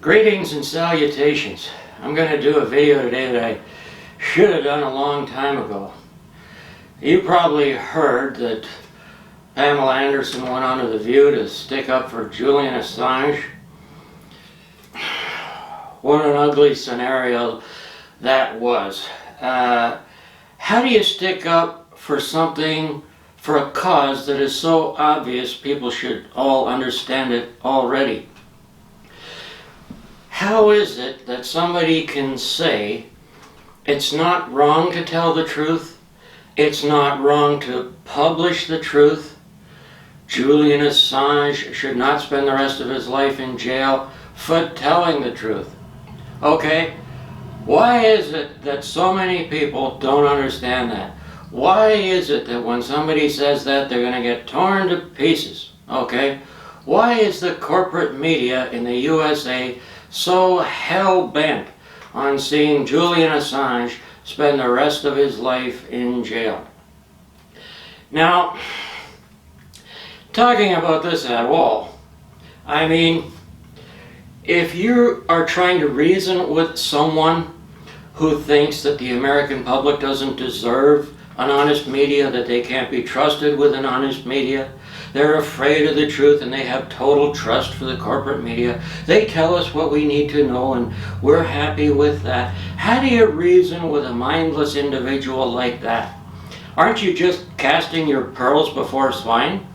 Greetings and salutations. I'm going to do a video today that I should have done a long time ago. You probably heard that Pamela Anderson went onto The View to stick up for Julian Assange. What an ugly scenario that was. How do you stick up for something, for a cause that is so obvious people should all understand it already? How is it that somebody can say it's not wrong to tell the truth, it's not wrong to publish the truth, Julian Assange should not spend the rest of his life in jail for telling the truth? Okay, why is it that so many people don't understand that? Why is it that when somebody says that, they're going to get torn to pieces? Okay, why is the corporate media in the USA so hell-bent on seeing Julian Assange spend the rest of his life in jail? Now, talking about this at all, I mean, if you are trying to reason with someone who thinks that the American public doesn't deserve an honest media, that they can't be trusted with an honest media, they're afraid of the truth and they have total trust for the corporate media, they tell us what we need to know and we're happy with that. How do you reason with a mindless individual like that? Aren't you just casting your pearls before swine?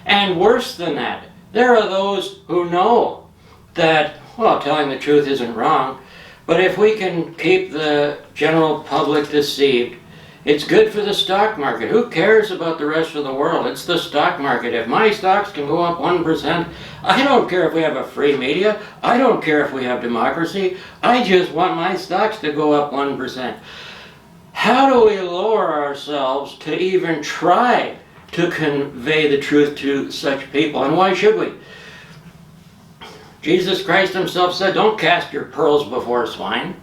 And worse than that, there are those who know that, well, telling the truth isn't wrong, but if we can keep the general public deceived, it's good for the stock market. Who cares about the rest of the world? It's the stock market. If my stocks can go up 1%, I don't care if we have a free media. I don't care if we have democracy. I just want my stocks to go up 1%. How do we lower ourselves to even try to convey the truth to such people? And why should we? Jesus Christ himself said, don't cast your pearls before swine.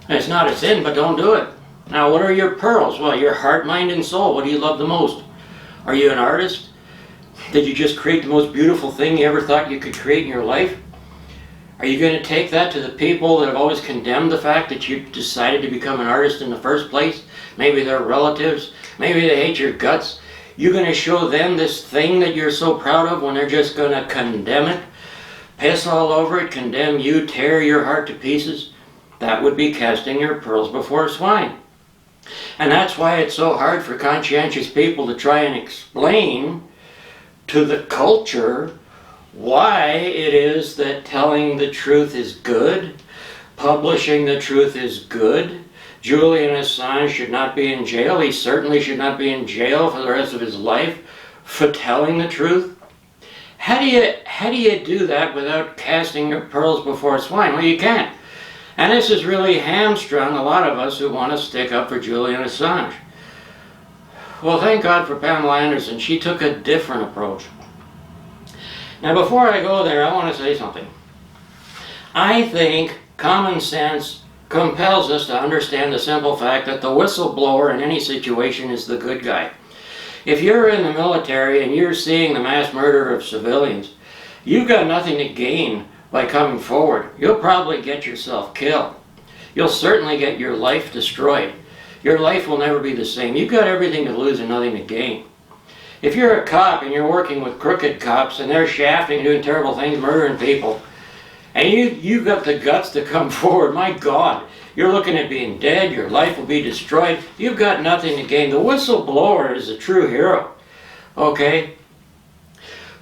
It's not a sin, but don't do it. Now, what are your pearls? Well, your heart, mind, and soul. What do you love the most? Are you an artist? Did you just create the most beautiful thing you ever thought you could create in your life? Are you going to take that to the people that have always condemned the fact that you decided to become an artist in the first place? Maybe they're relatives. Maybe they hate your guts. You're going to show them this thing that you're so proud of when they're just going to condemn it? Piss all over it, condemn you, tear your heart to pieces? That would be casting your pearls before swine. And that's why it's so hard for conscientious people to try and explain to the culture why it is that telling the truth is good, publishing the truth is good. Julian Assange should not be in jail. He certainly should not be in jail for the rest of his life for telling the truth. How do you do that without casting your pearls before swine? Well, you can't. And this has really hamstrung a lot of us who want to stick up for Julian Assange. Well, thank God for Pamela Anderson. She took a different approach. Now, before I go there, I want to say something. I think common sense compels us to understand the simple fact that the whistleblower in any situation is the good guy. If you're in the military and you're seeing the mass murder of civilians, you've got nothing to gain by coming forward. You'll probably get yourself killed. You'll certainly get your life destroyed. Your life will never be the same. You've got everything to lose and nothing to gain. If you're a cop and you're working with crooked cops and they're shafting and doing terrible things, murdering people, and you've got the guts to come forward, my God, you're looking at being dead, your life will be destroyed, you've got nothing to gain. The whistleblower is a true hero, okay?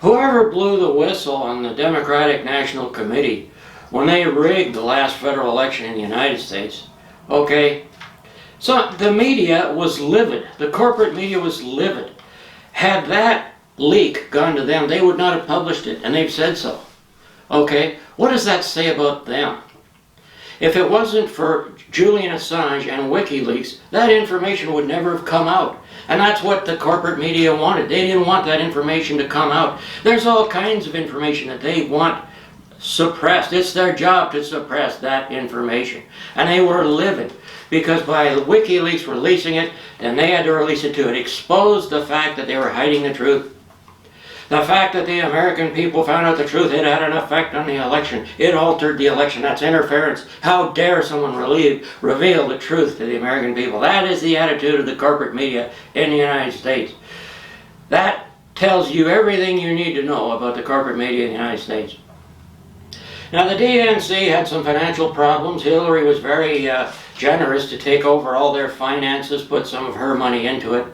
Whoever blew the whistle on the Democratic National Committee when they rigged the last federal election in the United States, okay, so the media was livid. The corporate media was livid. Had that leak gone to them, they would not have published it, and they've said so. Okay, what does that say about them? If it wasn't for Julian Assange and WikiLeaks, that information would never have come out. And that's what the corporate media wanted. They didn't want that information to come out. There's all kinds of information that they want suppressed. It's their job to suppress that information. And they were livid because by the WikiLeaks releasing it, then they had to release it too. It exposed the fact that they were hiding the truth. The fact that the American people found out the truth, it had an effect on the election. It altered the election. That's interference. How dare someone reveal the truth to the American people? That is the attitude of the corporate media in the United States. That tells you everything you need to know about the corporate media in the United States. Now, the DNC had some financial problems. Hillary was very generous to take over all their finances, put some of her money into it.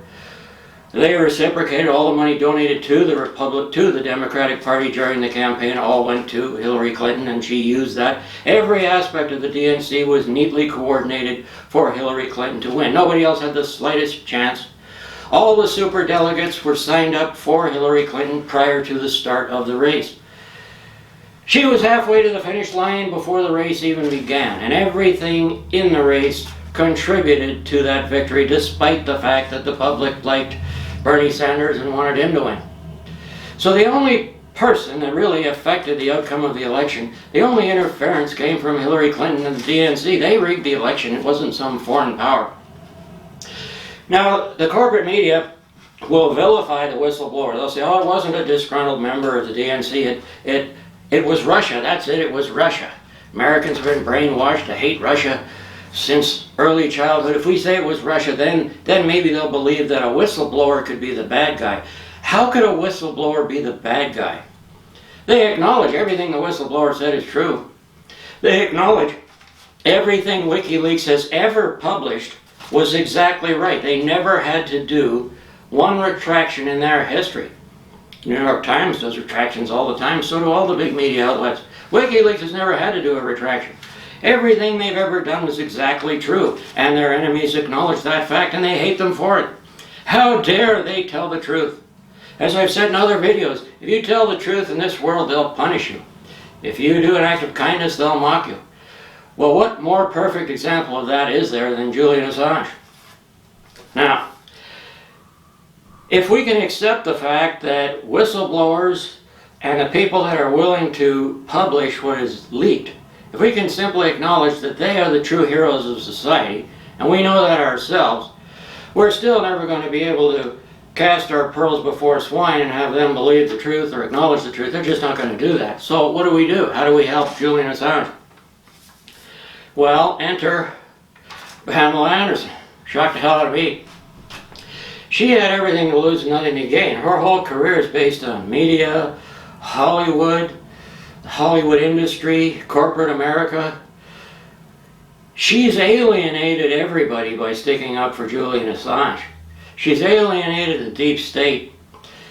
They reciprocated all the money donated to the Democratic Party during the campaign. All went to Hillary Clinton, and she used that. Every aspect of the DNC was neatly coordinated for Hillary Clinton to win. Nobody else had the slightest chance. All the superdelegates were signed up for Hillary Clinton prior to the start of the race. She was halfway to the finish line before the race even began, and everything in the race contributed to that victory, despite the fact that the public liked Bernie Sanders and wanted him to win. So the only person that really affected the outcome of the election, the only interference came from Hillary Clinton and the DNC. They rigged the election. It wasn't some foreign power. Now, the corporate media will vilify the whistleblower. They'll say, oh, it wasn't a disgruntled member of the DNC. It was Russia. That's it. It was Russia. Americans have been brainwashed to hate Russia since early childhood. If we say it was Russia, then maybe they'll believe that a whistleblower could be the bad guy. How could a whistleblower be the bad guy? They acknowledge everything the whistleblower said is true. They acknowledge everything WikiLeaks has ever published was exactly right. They never had to do one retraction in their history. New York Times does retractions all the time, so do all the big media outlets. WikiLeaks has never had to do a retraction. Everything they've ever done was exactly true, and their enemies acknowledge that fact and they hate them for it. How dare they tell the truth? As I've said in other videos, if you tell the truth in this world, they'll punish you. If you do an act of kindness, they'll mock you. Well, what more perfect example of that is there than Julian Assange? Now, if we can accept the fact that whistleblowers and the people that are willing to publish what is leaked, if we can simply acknowledge that they are the true heroes of society, and we know that ourselves, we're still never going to be able to cast our pearls before swine and have them believe the truth or acknowledge the truth. They're just not going to do that. So what do? How do we help Julian Assange? Well, enter Pamela Anderson. Shocked the hell out of me. She had everything to lose and nothing to gain. Her whole career is based on media, Hollywood, the Hollywood industry, corporate America. She's alienated everybody by sticking up for Julian Assange. She's alienated the deep state.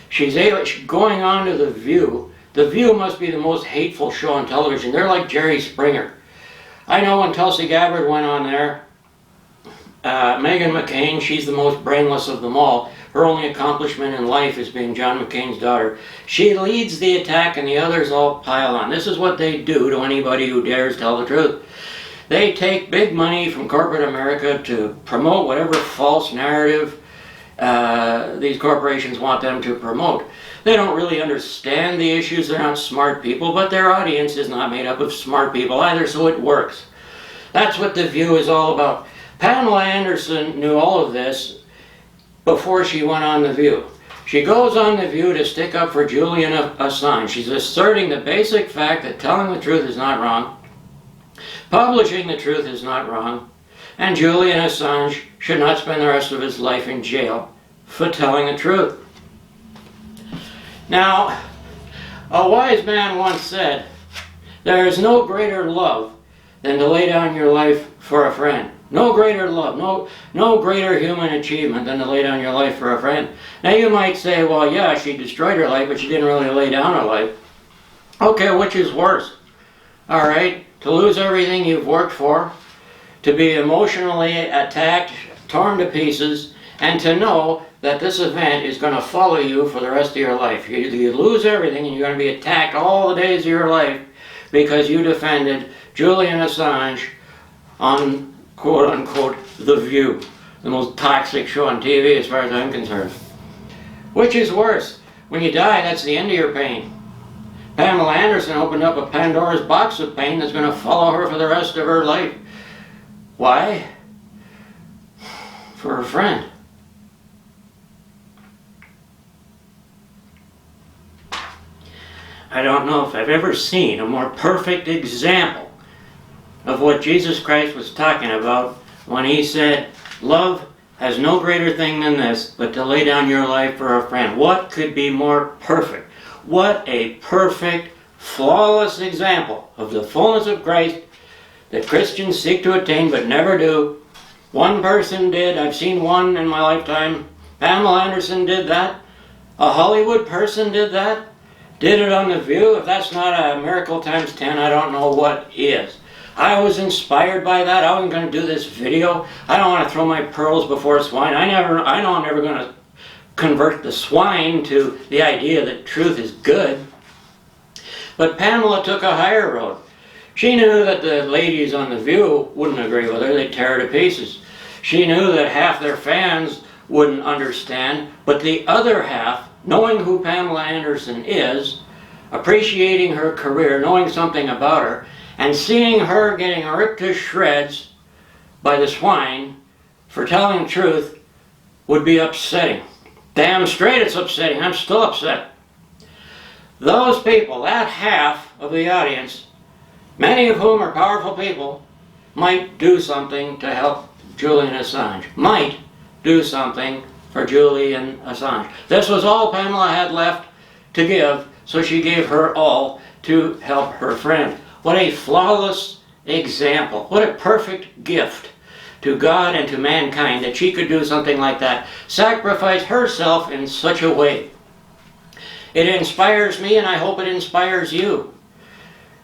She's going on to The View. The View must be the most hateful show on television. They're like Jerry Springer. I know when Tulsi Gabbard went on there, Meghan McCain, she's the most brainless of them all. Her only accomplishment in life is being John McCain's daughter. She leads the attack and the others all pile on. This is what they do to anybody who dares tell the truth. They take big money from corporate America to promote whatever false narrative these corporations want them to promote. They don't really understand the issues. They're not smart people, but their audience is not made up of smart people either, so it works. That's what The View is all about. Pamela Anderson knew all of this before she went on The View. She goes on The View to stick up for Julian Assange. She's asserting the basic fact that telling the truth is not wrong, publishing the truth is not wrong, and Julian Assange should not spend the rest of his life in jail for telling the truth. Now, a wise man once said, there is no greater love than to lay down your life for a friend. No greater love, no greater human achievement than to lay down your life for a friend. Now you might say, well, yeah, she destroyed her life, but she didn't really lay down her life. Okay, which is worse? All right, to lose everything you've worked for, to be emotionally attacked, torn to pieces, and to know that this event is going to follow you for the rest of your life. You lose everything and you're going to be attacked all the days of your life because you defended Julian Assange on quote-unquote The View, the most toxic show on TV as far as I'm concerned. Which is worse? When you die, that's the end of your pain. Pamela Anderson opened up a Pandora's box of pain that's going to follow her for the rest of her life. Why? For her friend. I don't know if I've ever seen a more perfect example of what Jesus Christ was talking about when he said, love has no greater thing than this, but to lay down your life for a friend. What could be more perfect? What a perfect, flawless example of the fullness of Christ that Christians seek to attain but never do. One person did. I've seen one in my lifetime. Pamela Anderson did that. A Hollywood person did that. Did it on The View. If that's not a miracle times 10, I don't know what is. I was inspired by that. I wasn't going to do this video. I don't want to throw my pearls before swine. I know I'm never going to convert the swine to the idea that truth is good. But Pamela took a higher road. She knew that the ladies on The View wouldn't agree with her. They'd tear her to pieces. She knew that half their fans wouldn't understand, but the other half, knowing who Pamela Anderson is, appreciating her career, knowing something about her, and seeing her getting ripped to shreds by the swine for telling the truth would be upsetting. Damn straight it's upsetting. I'm still upset. Those people, that half of the audience, many of whom are powerful people, might do something to help Julian Assange. Might do something for Julian Assange. This was all Pamela had left to give, so she gave her all to help her friend. What a flawless example. What a perfect gift to God and to mankind that she could do something like that. Sacrifice herself in such a way. It inspires me, and I hope it inspires you.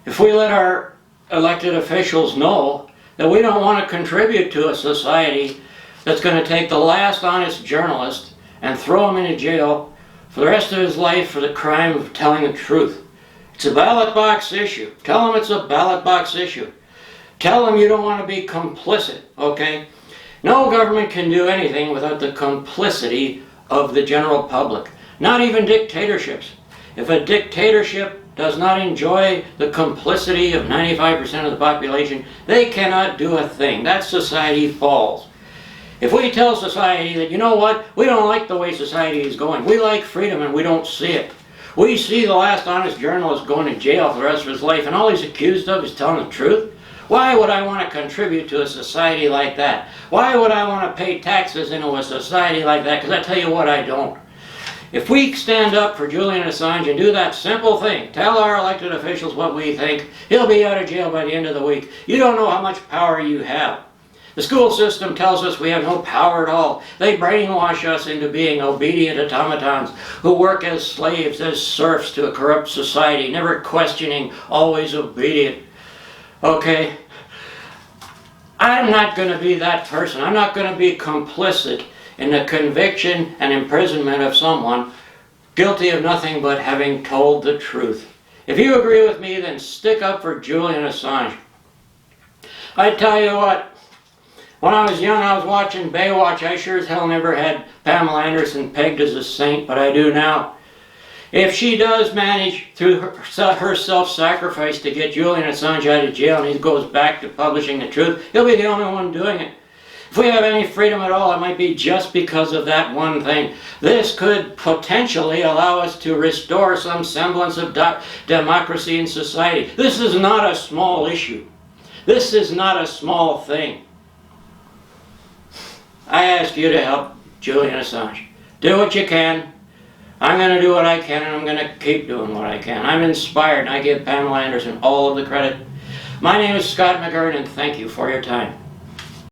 If we let our elected officials know that we don't want to contribute to a society that's going to take the last honest journalist and throw him into jail for the rest of his life for the crime of telling the truth. It's a ballot box issue. Tell them it's a ballot box issue. Tell them you don't want to be complicit, okay? No government can do anything without the complicity of the general public. Not even dictatorships. If a dictatorship does not enjoy the complicity of 95% of the population, they cannot do a thing. That society falls. If we tell society that, you know what, we don't like the way society is going, we like freedom and we don't see it. We see the last honest journalist going to jail for the rest of his life and all he's accused of is telling the truth. Why would I want to contribute to a society like that? Why would I want to pay taxes into a society like that? Because I tell you what, I don't. If we stand up for Julian Assange and do that simple thing, tell our elected officials what we think, he'll be out of jail by the end of the week. You don't know how much power you have. The school system tells us we have no power at all. They brainwash us into being obedient automatons who work as slaves, as serfs to a corrupt society, never questioning, always obedient. Okay? I'm not going to be that person. I'm not going to be complicit in the conviction and imprisonment of someone guilty of nothing but having told the truth. If you agree with me, then stick up for Julian Assange. I tell you what, when I was young I was watching Baywatch. I sure as hell never had Pamela Anderson pegged as a saint, but I do now. If she does manage through her self-sacrifice to get Julian Assange out of jail and he goes back to publishing the truth, he'll be the only one doing it. If we have any freedom at all, it might be just because of that one thing. This could potentially allow us to restore some semblance of democracy in society. This is not a small issue. This is not a small thing. I ask you to help Julian Assange. Do what you can. I'm going to do what I can, and I'm going to keep doing what I can. I'm inspired, and I give Pamela Anderson all of the credit. My name is Scott McGurn, and thank you for your time.